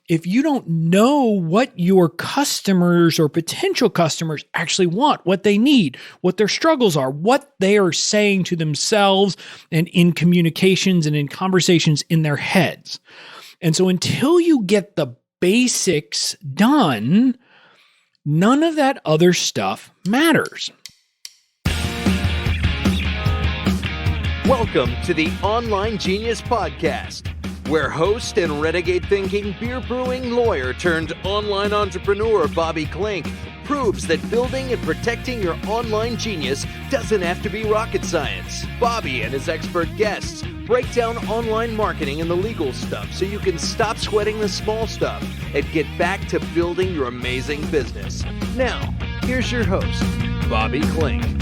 if you don't know what your customers or potential customers actually want, what they need, what their struggles are, what they are saying to themselves and in communications and in conversations in their heads. And so until you get the basics done, none of that other stuff matters. Welcome to the Online Genius Podcast, where host and renegade thinking beer brewing lawyer turned online entrepreneur Bobby Klinck proves that building and protecting your online genius doesn't have to be rocket science. Bobby and his expert guests break down online marketing and the legal stuff so you can stop sweating the small stuff and get back to building your amazing business. Now, here's your host, Bobby Klinck.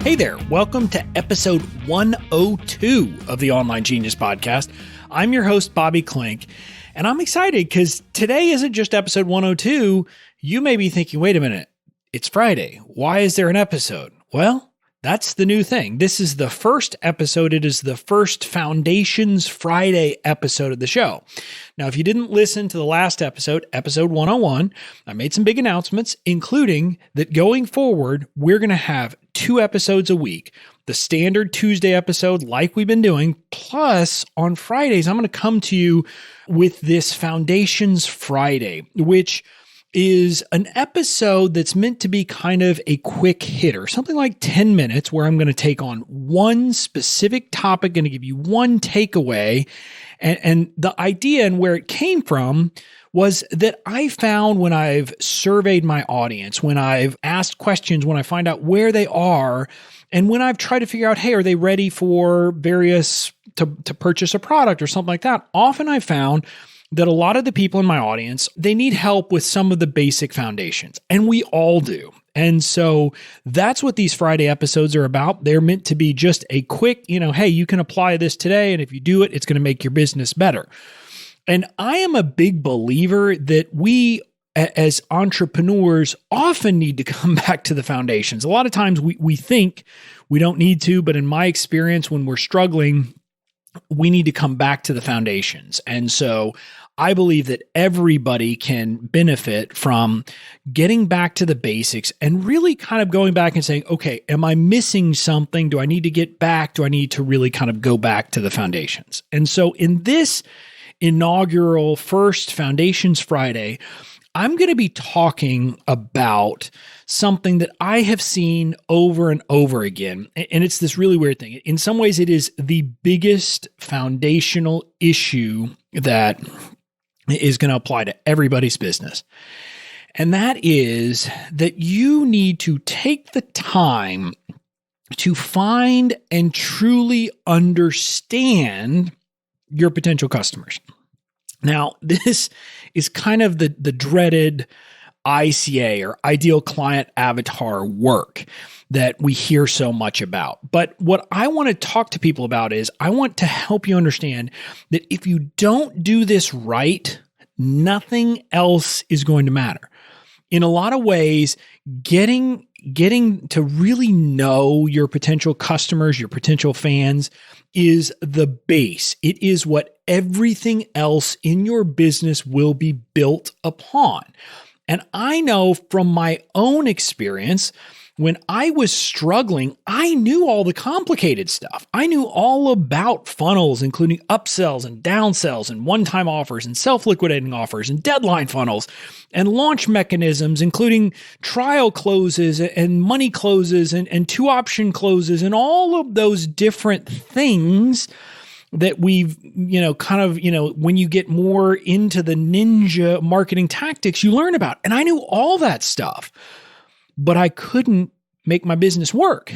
Hey there, welcome to episode 102 of the Online Genius Podcast. I'm your host, Bobby Klinck, and I'm excited because today isn't just episode 102. You may be thinking, wait a minute, it's Friday. Why is there an episode? Well, that's the new thing. This is the first episode. It is the first Foundations Friday episode of the show. Now, if you didn't listen to the last episode, episode 101, I made some big announcements, including that going forward, we're going to have 2 episodes a week. The standard Tuesday episode, like we've been doing, plus on Fridays, I'm going to come to you with this Foundations Friday, which is an episode that's meant to be kind of a quick hitter, something like 10 minutes, where I'm going to take on one specific topic, going to give you one takeaway. And the idea and where it came from was that I found when I've surveyed my audience, when I've asked questions, when I find out where they are, and when I've tried to figure out, hey, are they ready for various to purchase a product or something like that, often I found that a lot of the people in my audience, they need help with some of the basic foundations, and we all do. And so that's what these Friday episodes are about. They're meant to be just a quick, hey, you can apply this today, and if you do it, it's going to make your business better. And I am a big believer that we as entrepreneurs often need to come back to the foundations. A lot of times we think we don't need to, but in my experience, when we're struggling, we need to come back to the foundations. And so I believe that everybody can benefit from getting back to the basics and really kind of going back and saying, okay, am I missing something? Do I need to get back? Do I need to really kind of go back to the foundations? And so in this inaugural first Foundations Friday, I'm going to be talking about something that I have seen over and over again. And it's this really weird thing. In some ways, it is the biggest foundational issue that is going to apply to everybody's business. And that is that you need to take the time to find and truly understand your potential customers. Now, this is kind of the dreaded ICA or ideal client avatar work that we hear so much about. But what I want to talk to people about is I want to help you understand that if you don't do this right, nothing else is going to matter. In a lot of ways, getting to really know your potential customers, your potential fans is the base. It is what everything else in your business will be built upon. And I know from my own experience, when I was struggling, I knew all the complicated stuff. I knew all about funnels, including upsells and downsells and one-time offers and self-liquidating offers and deadline funnels and launch mechanisms, including trial closes and money closes and 2-option closes and all of those different things that we've, when you get more into the ninja marketing tactics, you learn about. And I knew all that stuff, but I couldn't make my business work.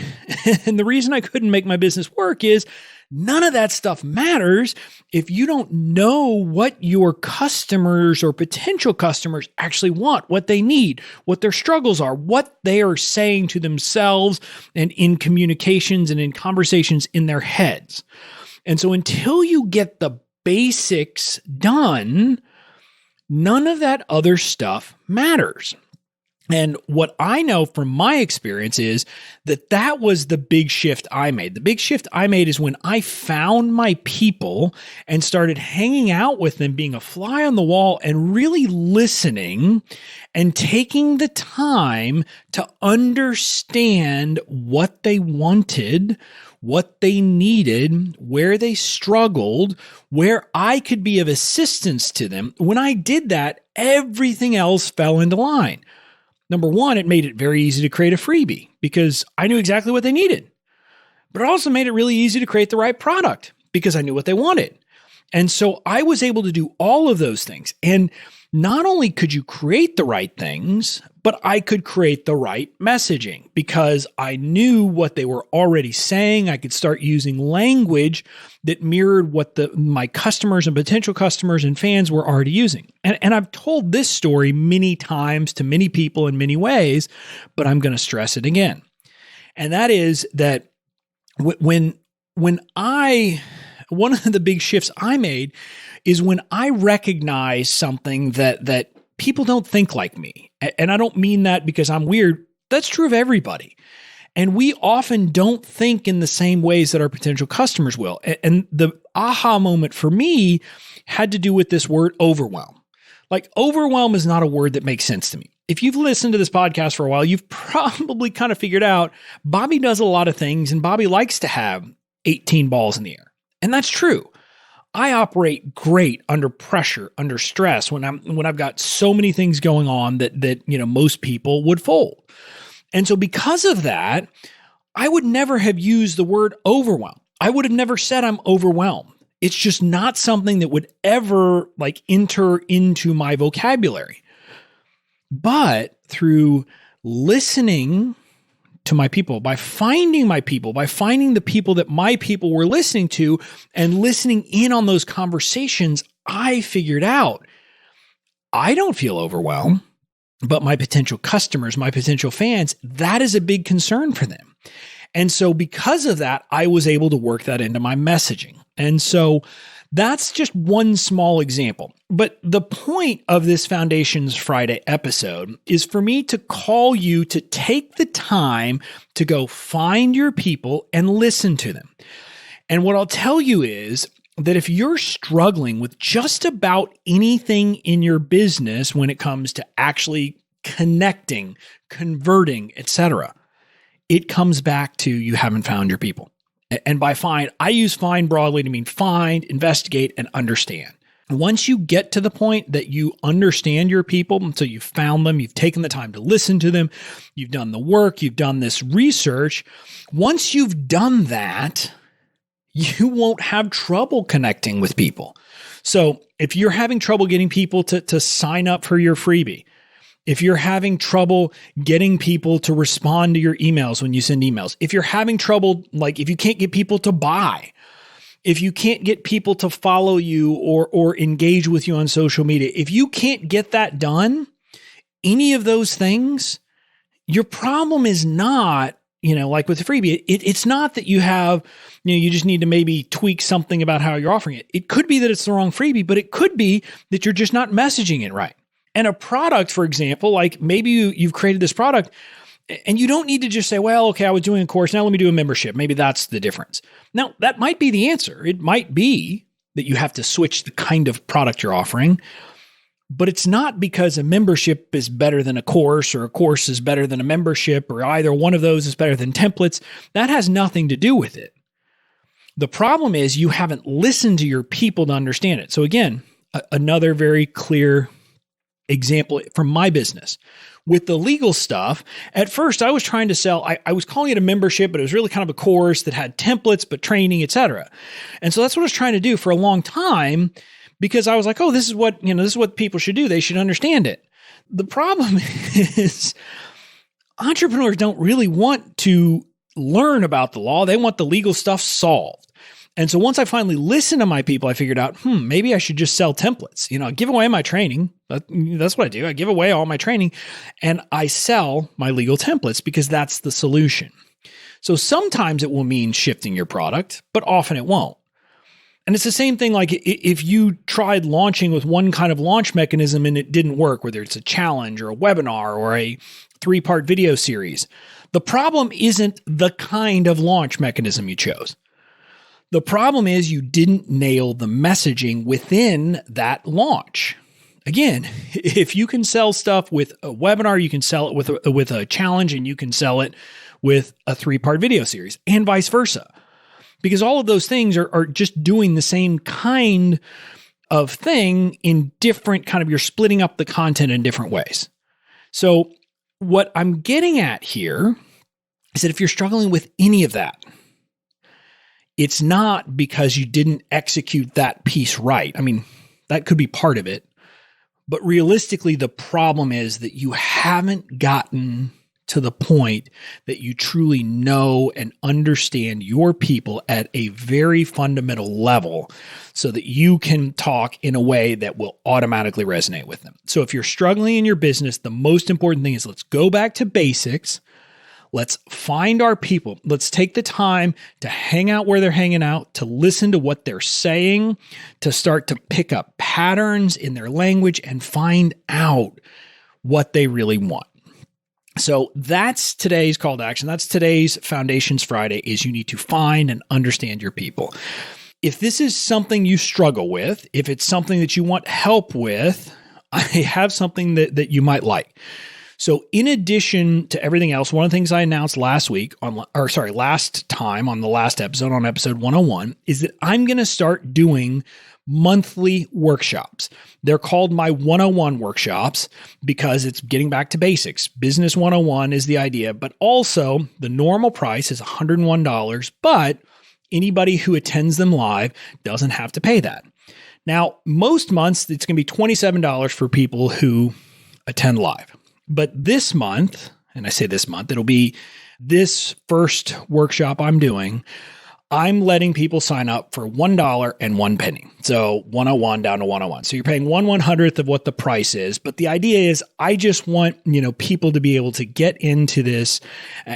And the reason I couldn't make my business work is none of that stuff matters if you don't know what your customers or potential customers actually want, what they need, what their struggles are, what they are saying to themselves and in communications and in conversations in their heads. And so until you get the basics done, none of that other stuff matters. And what I know from my experience is that was the big shift I made. The big shift I made is when I found my people and started hanging out with them, being a fly on the wall and really listening and taking the time to understand what they wanted, what they needed, where they struggled, where I could be of assistance to them. When I did that, everything else fell into line. Number one, it made it very easy to create a freebie because I knew exactly what they needed. But it also made it really easy to create the right product because I knew what they wanted. And so I was able to do all of those things. And not only could you create the right things, but I could create the right messaging because I knew what they were already saying. I could start using language that mirrored what my customers and potential customers and fans were already using. And I've told this story many times to many people in many ways, but I'm going to stress it again. And that is that one of the big shifts I made is when I recognize something that people don't think like me. And I don't mean that because I'm weird. That's true of everybody. And we often don't think in the same ways that our potential customers will. And the aha moment for me had to do with this word overwhelm. Like overwhelm is not a word that makes sense to me. If you've listened to this podcast for a while, you've probably kind of figured out Bobby does a lot of things and Bobby likes to have 18 balls in the air. And that's true. I operate great under pressure, under stress when I've got so many things going on that most people would fold. And so because of that, I would never have used the word overwhelm. I would have never said I'm overwhelmed. It's just not something that would ever enter into my vocabulary. But through listening to my people, by finding the people that my people were listening to and listening in on those conversations, I figured out I don't feel overwhelmed, but my potential customers, my potential fans, that is a big concern for them. And so because of that, I was able to work that into my messaging. And so that's just one small example. But the point of this Foundations Friday episode is for me to call you to take the time to go find your people and listen to them. And what I'll tell you is that if you're struggling with just about anything in your business when it comes to actually connecting, converting, etc., it comes back to you haven't found your people. And by find, I use find broadly to mean find, investigate, and understand. Once you get to the point that you understand your people, so you've found them, you've taken the time to listen to them, you've done the work, you've done this research, once you've done that, you won't have trouble connecting with people. So if you're having trouble getting people to sign up for your freebie, if you're having trouble getting people to respond to your emails when you send emails, if you're having trouble, if you can't get people to buy, if you can't get people to follow you or engage with you on social media, if you can't get that done, any of those things, your problem is not, like with the freebie, it's not that you have, you just need to maybe tweak something about how you're offering it. It could be that it's the wrong freebie, but it could be that you're just not messaging it right. And a product, for example, maybe you've created this product and you don't need to just say, well, okay, I was doing a course. Now let me do a membership. Maybe that's the difference. Now, that might be the answer. It might be that you have to switch the kind of product you're offering, but it's not because a membership is better than a course or a course is better than a membership or either one of those is better than templates. That has nothing to do with it. The problem is you haven't listened to your people to understand it. So again, another very clear example from my business. With the legal stuff, at first I was trying to sell, I was calling it a membership, but it was really kind of a course that had templates, but training, etc. And so that's what I was trying to do for a long time because I was like, oh, this is what people should do. They should understand it. The problem is entrepreneurs don't really want to learn about the law. They want the legal stuff solved. And so once I finally listened to my people, I figured out, maybe I should just sell templates. Give away my training. That's what I do. I give away all my training and I sell my legal templates because that's the solution. So sometimes it will mean shifting your product, but often it won't. And it's the same thing like if you tried launching with one kind of launch mechanism and it didn't work, whether it's a challenge or a webinar or a 3-part video series, the problem isn't the kind of launch mechanism you chose. The problem is you didn't nail the messaging within that launch. Again, if you can sell stuff with a webinar, you can sell it with a challenge, and you can sell it with a 3-part video series, and vice versa. Because all of those things are just doing the same kind of thing in different kind of, you're splitting up the content in different ways. So what I'm getting at here is that if you're struggling with any of that, it's not because you didn't execute that piece right. I mean, that could be part of it. But realistically, the problem is that you haven't gotten to the point that you truly know and understand your people at a very fundamental level so that you can talk in a way that will automatically resonate with them. So if you're struggling in your business, the most important thing is let's go back to basics. Let's find our people. Let's take the time to hang out where they're hanging out, to listen to what they're saying, to start to pick up patterns in their language and find out what they really want. So that's today's call to action. That's today's Foundations Friday, is you need to find and understand your people. If this is something you struggle with, if it's something that you want help with, I have something that you might like. So in addition to everything else, one of the things I announced last time on the last episode, on episode 101, is that I'm going to start doing monthly workshops. They're called my 101 workshops because it's getting back to basics. Business 101 is the idea, but also the normal price is $101, but anybody who attends them live doesn't have to pay that. Now, most months, it's going to be $27 for people who attend live. But this month, and I say this month, it'll be this first workshop I'm doing, I'm letting people sign up for $1 and 1 penny. So 101 down to 101. So you're paying 1/100th of what the price is. But the idea is I just want, people to be able to get into this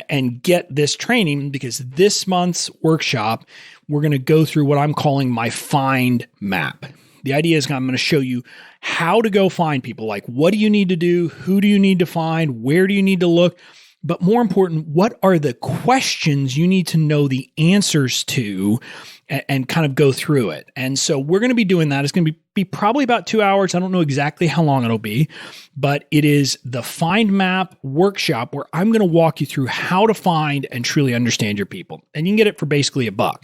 and get this training, because this month's workshop, we're going to go through what I'm calling my find map. The idea is I'm going to show you how to go find people. Like, what do you need to do? Who do you need to find? Where do you need to look? But more important, what are the questions you need to know the answers to and kind of go through it? And so we're going to be doing that. It's going to be probably about 2 hours. I don't know exactly how long it'll be, but it is the Find Map workshop where I'm going to walk you through how to find and truly understand your people. And you can get it for basically $1.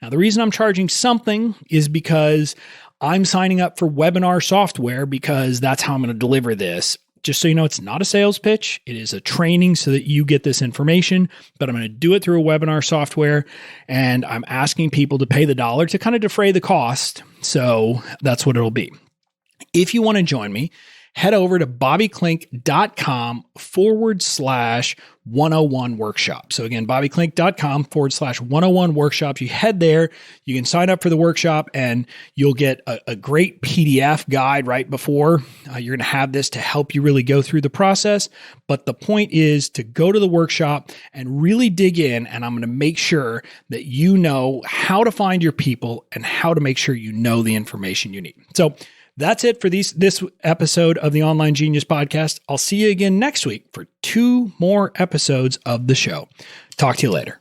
Now, the reason I'm charging something is because I'm signing up for webinar software, because that's how I'm going to deliver this. Just so you know, it's not a sales pitch. It is a training so that you get this information, but I'm going to do it through a webinar software, and I'm asking people to pay the $1 to kind of defray the cost. So that's what it'll be. If you want to join me, head over to bobbyklinck.com/101 workshop. So again, bobbyklinck.com/101 workshops. You head there, you can sign up for the workshop, and you'll get a great PDF guide right before. You're going to have this to help you really go through the process. But the point is to go to the workshop and really dig in, and I'm going to make sure that you know how to find your people and how to make sure you know the information you need. So that's it for this episode of the Online Genius Podcast. I'll see you again next week for 2 more episodes of the show. Talk to you later.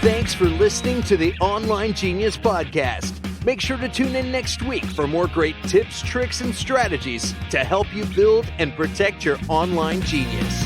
Thanks for listening to the Online Genius Podcast. Make sure to tune in next week for more great tips, tricks, and strategies to help you build and protect your online genius.